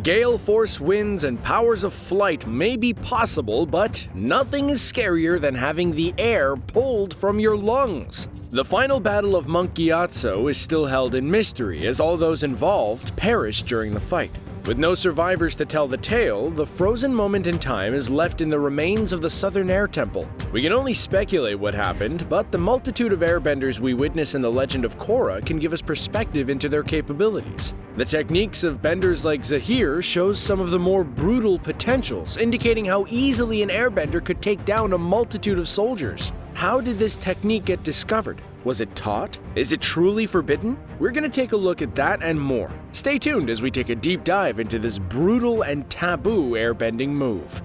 Gale force winds and powers of flight may be possible, but nothing is scarier than having the air pulled from your lungs. The final battle of Monk Gyatso is still held in mystery, as all those involved perished during the fight. With no survivors to tell the tale, the frozen moment in time is left in the remains of the Southern Air Temple. We can only speculate what happened, but the multitude of airbenders we witness in the Legend of Korra can give us perspective into their capabilities. The techniques of benders like Zahir shows some of the more brutal potentials, indicating how easily an airbender could take down a multitude of soldiers. How did this technique get discovered? Was it taught? Is it truly forbidden? We're going to take a look at that and more. Stay tuned as we take a deep dive into this brutal and taboo airbending move.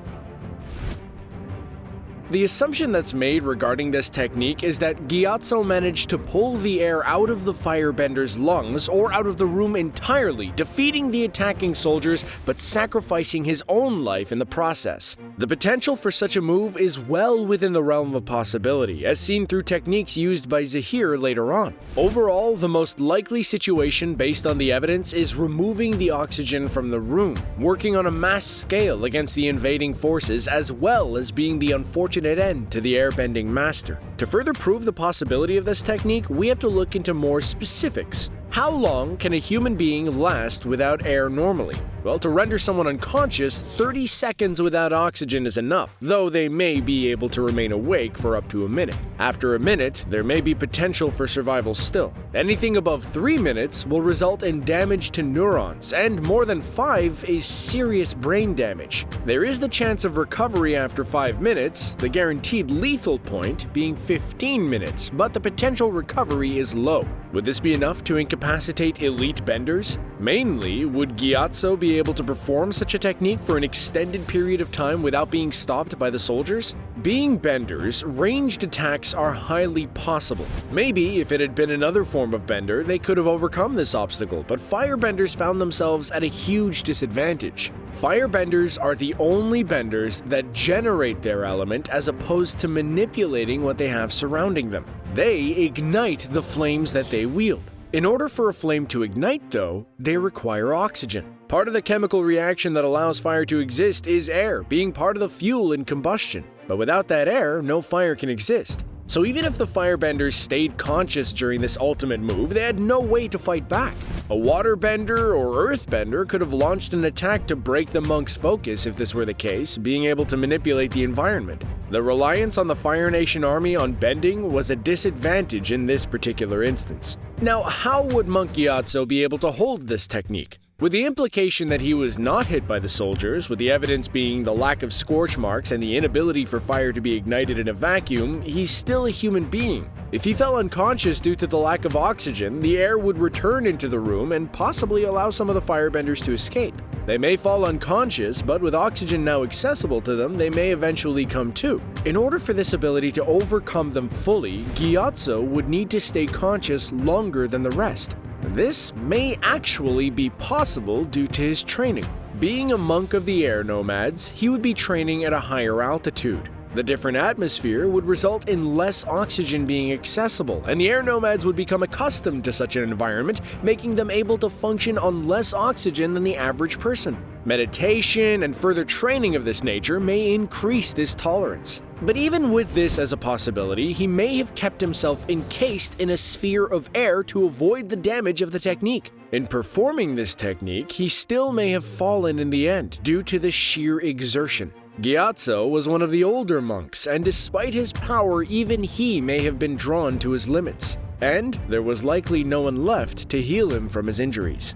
The assumption that's made regarding this technique is that Gyatso managed to pull the air out of the firebender's lungs or out of the room entirely, defeating the attacking soldiers but sacrificing his own life in the process. The potential for such a move is well within the realm of possibility, as seen through techniques used by Zahir later on. Overall, the most likely situation based on the evidence is removing the oxygen from the room, working on a mass scale against the invading forces, as well as being the unfortunate end to the airbending master. To further prove the possibility of this technique, we have to look into more specifics. How long can a human being last without air normally? Well, to render someone unconscious, 30 seconds without oxygen is enough, though they may be able to remain awake for up to a minute. After a minute, there may be potential for survival still. Anything above 3 minutes will result in damage to neurons, and more than 5 is serious brain damage. There is the chance of recovery after 5 minutes, the guaranteed lethal point being 15 minutes, but the potential recovery is low. Would this be enough to incapacitate elite benders? Mainly, would Gyatso be able to perform such a technique for an extended period of time without being stopped by the soldiers? Being benders, ranged attacks are highly possible. Maybe if it had been another form of bender, they could have overcome this obstacle, but firebenders found themselves at a huge disadvantage. Firebenders are the only benders that generate their element as opposed to manipulating what they have surrounding them. They ignite the flames that they wield. In order for a flame to ignite, though, they require oxygen. Part of the chemical reaction that allows fire to exist is air, being part of the fuel in combustion. But without that air, no fire can exist. So even if the firebenders stayed conscious during this ultimate move, they had no way to fight back. A waterbender or earthbender could have launched an attack to break the monk's focus if this were the case, being able to manipulate the environment. The reliance on the Fire Nation army on bending was a disadvantage in this particular instance. Now, how would Monk Gyatso be able to hold this technique? With the implication that he was not hit by the soldiers, with the evidence being the lack of scorch marks and the inability for fire to be ignited in a vacuum, he's still a human being. If he fell unconscious due to the lack of oxygen, the air would return into the room and possibly allow some of the firebenders to escape. They may fall unconscious, but with oxygen now accessible to them, they may eventually come to. In order for this ability to overcome them fully, Gyatso would need to stay conscious longer than the rest. This may actually be possible due to his training. Being a monk of the air nomads, he would be training at a higher altitude. The different atmosphere would result in less oxygen being accessible, and the air nomads would become accustomed to such an environment, making them able to function on less oxygen than the average person. Meditation and further training of this nature may increase this tolerance. But even with this as a possibility, he may have kept himself encased in a sphere of air to avoid the damage of the technique. In performing this technique, he still may have fallen in the end due to the sheer exertion. Gyatso was one of the older monks, and despite his power, even he may have been drawn to his limits. And there was likely no one left to heal him from his injuries.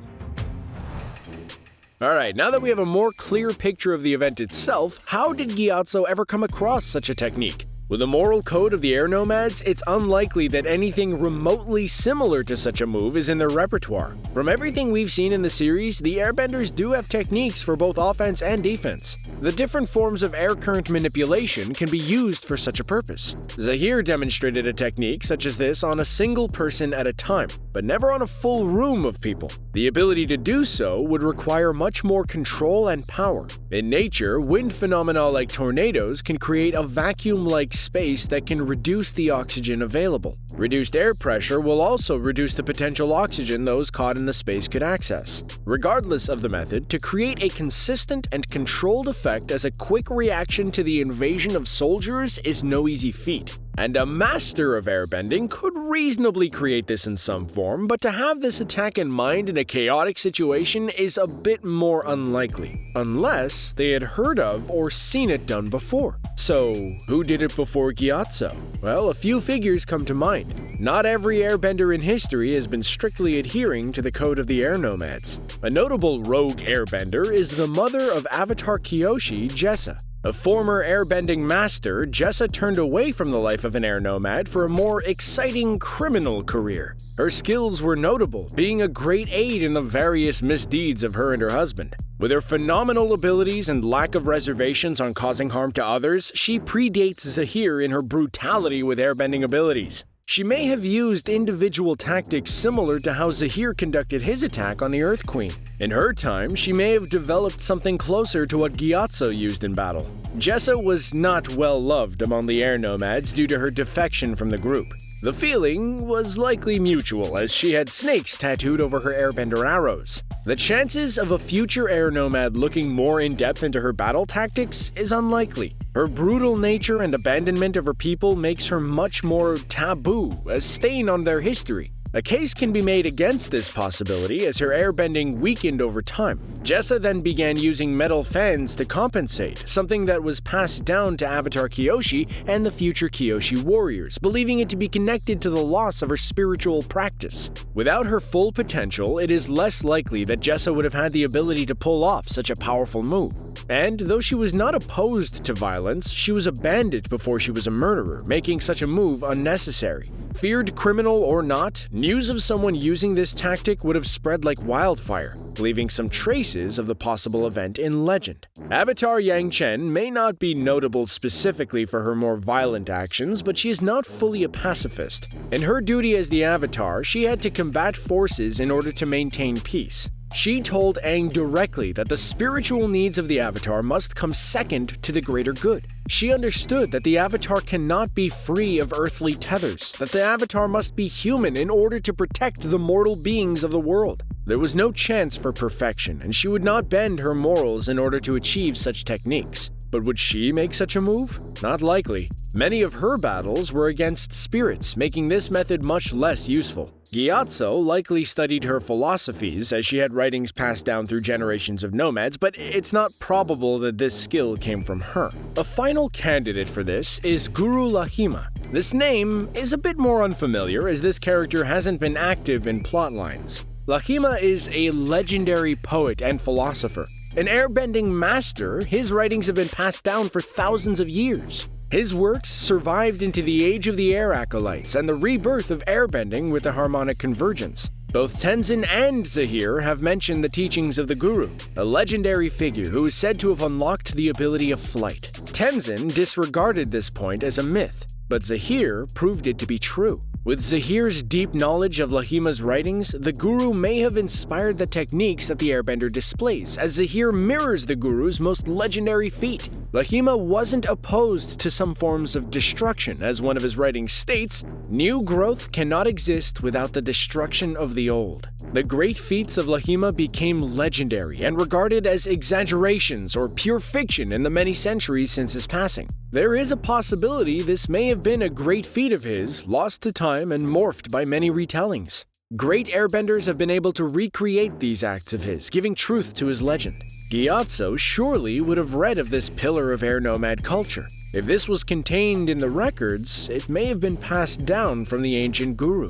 Alright, now that we have a more clear picture of the event itself, how did Gyatso ever come across such a technique? With the moral code of the air nomads, it's unlikely that anything remotely similar to such a move is in their repertoire. From everything we've seen in the series, the airbenders do have techniques for both offense and defense. The different forms of air current manipulation can be used for such a purpose. Zahir demonstrated a technique such as this on a single person at a time, but never on a full room of people. The ability to do so would require much more control and power. In nature, wind phenomena like tornadoes can create a vacuum-like space that can reduce the oxygen available. Reduced air pressure will also reduce the potential oxygen those caught in the space could access. Regardless of the method, to create a consistent and controlled effect as a quick reaction to the invasion of soldiers is no easy feat. And a master of airbending could reasonably create this in some form, but to have this attack in mind in a chaotic situation is a bit more unlikely, unless they had heard of or seen it done before. So, who did it before Gyatso? Well, a few figures come to mind. Not every airbender in history has been strictly adhering to the code of the air nomads. A notable rogue airbender is the mother of Avatar Kyoshi Novels. A former airbending master, Jessa turned away from the life of an air nomad for a more exciting criminal career. Her skills were notable, being a great aid in the various misdeeds of her and her husband. With her phenomenal abilities and lack of reservations on causing harm to others, she predates Zahir in her brutality with airbending abilities. She may have used individual tactics similar to how Zahir conducted his attack on the Earth Queen. In her time, she may have developed something closer to what Gyatso used in battle. Jessa was not well loved among the air nomads due to her defection from the group. The feeling was likely mutual, as she had snakes tattooed over her airbender arrows. The chances of a future air nomad looking more in-depth into her battle tactics is unlikely. Her brutal nature and abandonment of her people makes her much more taboo, a stain on their history. A case can be made against this possibility as her airbending weakened over time. Jessa then began using metal fans to compensate, something that was passed down to Avatar Kyoshi and the future Kyoshi warriors, believing it to be connected to the loss of her spiritual practice. Without her full potential, it is less likely that Jessa would have had the ability to pull off such a powerful move. And though she was not opposed to violence, she was a bandit before she was a murderer, making such a move unnecessary. Feared criminal or not, news of someone using this tactic would have spread like wildfire, leaving some traces of the possible event in legend. Avatar Yang Chen may not be notable specifically for her more violent actions, but she is not fully a pacifist. In her duty as the Avatar, she had to combat forces in order to maintain peace. She told Aang directly that the spiritual needs of the Avatar must come second to the greater good. She understood that the Avatar cannot be free of earthly tethers, that the Avatar must be human in order to protect the mortal beings of the world. There was no chance for perfection, and she would not bend her morals in order to achieve such techniques. But would she make such a move? Not likely. Many of her battles were against spirits, making this method much less useful. Gyatso likely studied her philosophies, as she had writings passed down through generations of nomads, but it's not probable that this skill came from her. A final candidate for this is Guru Lahima. This name is a bit more unfamiliar, as this character hasn't been active in plotlines. Lahima is a legendary poet and philosopher. An airbending master, his writings have been passed down for thousands of years. His works survived into the Age of the Air acolytes and the rebirth of airbending with the harmonic convergence. Both Tenzin and Zahir have mentioned the teachings of the Guru, a legendary figure who is said to have unlocked the ability of flight. Tenzin disregarded this point as a myth, but Zahir proved it to be true. With Zahir's deep knowledge of Lahima's writings, the Guru may have inspired the techniques that the airbender displays, as Zahir mirrors the Guru's most legendary feat. Lahima wasn't opposed to some forms of destruction, as one of his writings states, "New growth cannot exist without the destruction of the old." The great feats of Lahima became legendary and regarded as exaggerations or pure fiction in the many centuries since his passing. There is a possibility this may have been a great feat of his, lost to time and morphed by many retellings. Great airbenders have been able to recreate these acts of his, giving truth to his legend. Gyatso surely would have read of this pillar of air nomad culture. If this was contained in the records, it may have been passed down from the ancient Guru.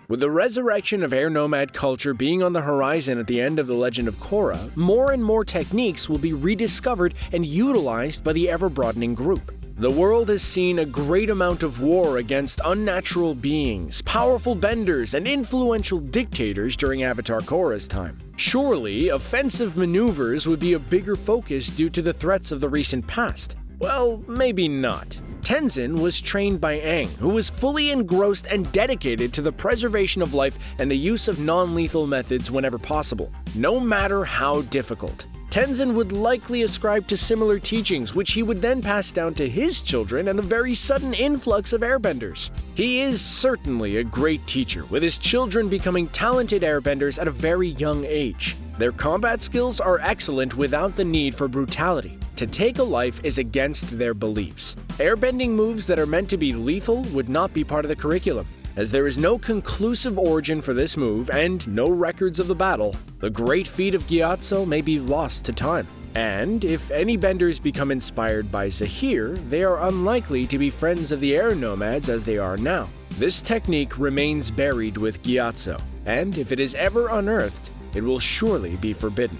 With the resurrection of air nomad culture being on the horizon at the end of the Legend of Korra, more and more techniques will be rediscovered and utilized by the ever-broadening group. The world has seen a great amount of war against unnatural beings, powerful benders, and influential dictators during Avatar Korra's time. Surely, offensive maneuvers would be a bigger focus due to the threats of the recent past. Well, maybe not. Tenzin was trained by Aang, who was fully engrossed and dedicated to the preservation of life and the use of non-lethal methods whenever possible, no matter how difficult. Tenzin would likely ascribe to similar teachings, which he would then pass down to his children and the very sudden influx of airbenders. He is certainly a great teacher, with his children becoming talented airbenders at a very young age. Their combat skills are excellent without the need for brutality. To take a life is against their beliefs. Airbending moves that are meant to be lethal would not be part of the curriculum. As there is no conclusive origin for this move and no records of the battle, the great feat of Gyatso may be lost to time. And if any benders become inspired by Zahir, they are unlikely to be friends of the air nomads as they are now. This technique remains buried with Gyatso, and if it is ever unearthed, it will surely be forbidden.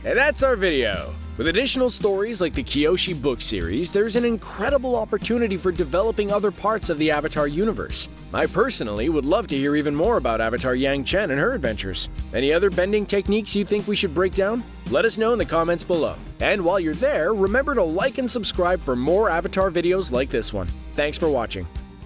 And that's our video! With additional stories like the Kyoshi book series, there's an incredible opportunity for developing other parts of the Avatar universe. I personally would love to hear even more about Avatar Yang Chen and her adventures. Any other bending techniques you think we should break down? Let us know in the comments below. And while you're there, remember to like and subscribe for more Avatar videos like this one. Thanks for watching.